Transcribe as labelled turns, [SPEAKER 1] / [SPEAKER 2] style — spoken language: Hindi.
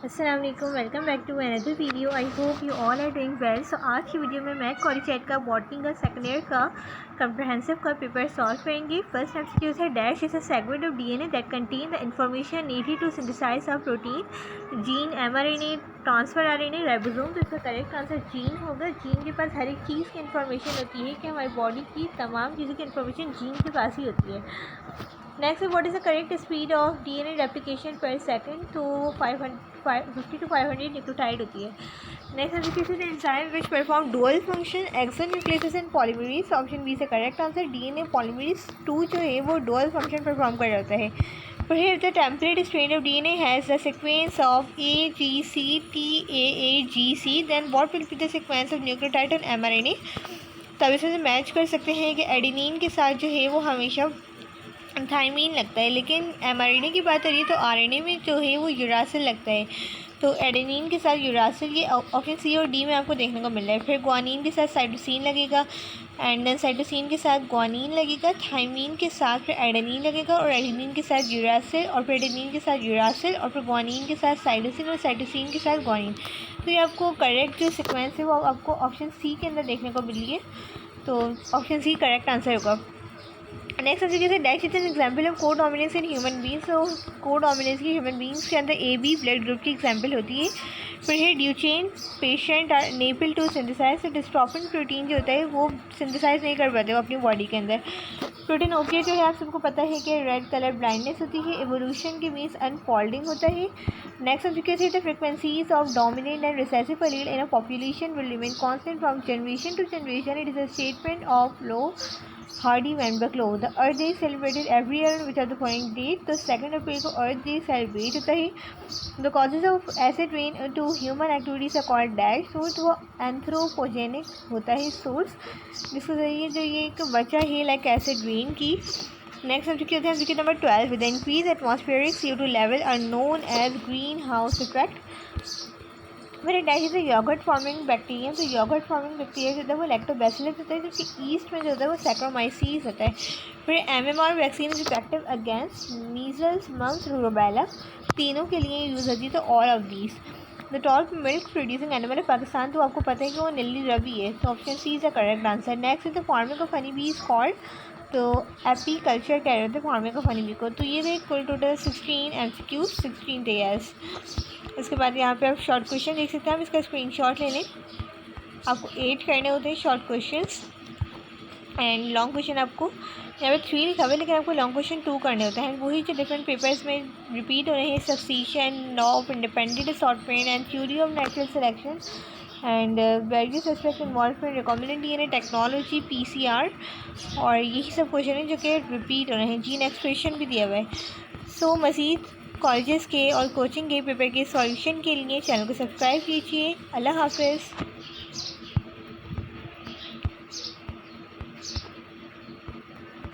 [SPEAKER 1] अस्सलाम वालेकुम, welcome back to another video. I hope you all are doing well. So आज की वीडियो में मैं कॉलीचैट का बॉटनी का सेकंड ईयर का कंप्रहेंसिव का पेपर सॉल्व करेंगे। फर्स्ट एमसीक्यू है dash is a segment of DNA that contain the information needed to synthesize a protein, gene, mRNA, transfer RNA, ribosome. तो इसका करेक्ट आंसर जीन होगा। जीन के पास हर एक चीज़ की इंफॉर्मेशन होती है कि हमारी बॉडी की तमाम चीज़ों की इंफॉर्मेशन जीन के पास ही होती है। Next, what is the correct speed of DNA replication per second? तो 50 to 500 न्यूक्लियोटाइड होती है। Next, this is enzyme which perform dual function, exonuclease and polymerase. Option B से करेक्ट आंसर डीएनए पॉलीमरेज 2 जो है वो डुअल फंक्शन परफॉर्म कर रहा होता है। Here the template strand of DNA has the sequence of A, G, C, T, A, G, C. Then what will be the sequence of nucleotide and mRNA? तब इसमें मैच कर सकते हैं कि एडेनिन के साथ जो है वो हमेशा थाइमीन लगता है, लेकिन एमआरएनए की बात करिए तो आरएनए में जो है वो यूरासिल लगता है। तो एडेनिन के साथ यूरासिल, ये ऑप्शन सी और डी में आपको देखने को मिल रहा है। फिर ग्वानिन के साथ साइटोसिन लगेगा, एंड देन साइटोसिन के साथ ग्वानिन लगेगा, थाइमीन के साथ फिर एडेनिन लगेगा, और एडेनिन के साथ यूरासिल, और फिर एडेनिन के साथ यूरासिल, और फिर ग्वानिन के साथ साइटोसिन, और साइटोसिन के साथ ग्वानिन। तो ये आपको करेक्ट जो सिक्वेंस है वो आपको ऑप्शन सी के अंदर देखने को मिली है। तो ऑप्शन सी करेक्ट आंसर होगा। नेक्स्ट जैसे dash is an example of codominance in human beings. तो को डोमिनेंस की ह्यूमन बींग्स के अंदर ए बी ब्लड ग्रुप की एग्जाम्पल होती है। फिर है Duchenne patient are unable to synthesize. तो डिस्ट्रोफिन प्रोटीन जो होता है वो सिंथेसाइज नहीं कर पाते वो अपनी बॉडी के अंदर। प्रोटीन ओके जो है आप सबको पता है कि रेड कलर ब्लाइंडनेस होती है। एवोल्यूशन के मीन्स अनफोल्डिंग होता है। नेक्स्ट ऑब्जेक्ट है the frequencies of dominant and recessive allele in a population will remain constant from generation to generation. It is a statement of law Hardy-Weinberg law. The Earth Day is celebrated every year on which of the following date? तो 2 अप्रैल को Earth Day सेलिब्रेट होता है। The causes of acid rain to human activities are called dash. Source वो एंथ्रोपोजेनिक होता है सोर्स, जिसके जरिए जो ये एक बचा है लाइक एसिड रेन की। नेक्स्ट सब्जेक्ट होते हैं subject number 12। With increase atmospheric CO2 level are known as greenhouse effect. मेरे dash is yogurt forming bacteria. तो योगर्ट फॉर्मिंग बैक्टीरिया जो होता है वो लैक्टोबैसिलस होता है, जबकि ईस्ट में जो होता है वो सैक्रोमाइसीस होता है। फिर MMR vaccine is effective against measles, mumps, rubella. तीनों के लिए यूज़ होती है। तो all of these. The top milk producing animal है पाकिस्तान। तो आपको पता है कि वो नीली रवि है। तो option C is the correct answer. Next is the farming of honey bee is called. तो एपी कल्चर कह रहे थे फार्मिंग ऑफ हनी बी को। तो ये थे कुल टोटल 16 MCQ 16 टेयर्स। इसके बाद यहाँ पे आप शॉर्ट क्वेश्चन देख सकते हैं। आप इसका स्क्रीनशॉट ले लें। आपको 8 करने होते हैं short questions, and long question आपको यहाँ पे 3 लिखा हुआ है, लेकिन आपको लॉन्ग क्वेश्चन 2 करने होते हैं। वही जो डिफरेंट पेपर्स में रिपीट हो रहे हैं, succession, law of independent assortment and theory of natural selection, and various aspects involve in recombinant DNA technology, PCR, और यही सब क्वेश्चन हैं जो कि रिपीट हो रहे हैं। जीन एक्सप्रेशन भी दिया हुआ है। सो मज़ीद कॉलेजेस के और कोचिंग के पेपर के सॉल्यूशन के लिए चैनल को सब्सक्राइब कीजिए। अल्लाह हाफ़िज़।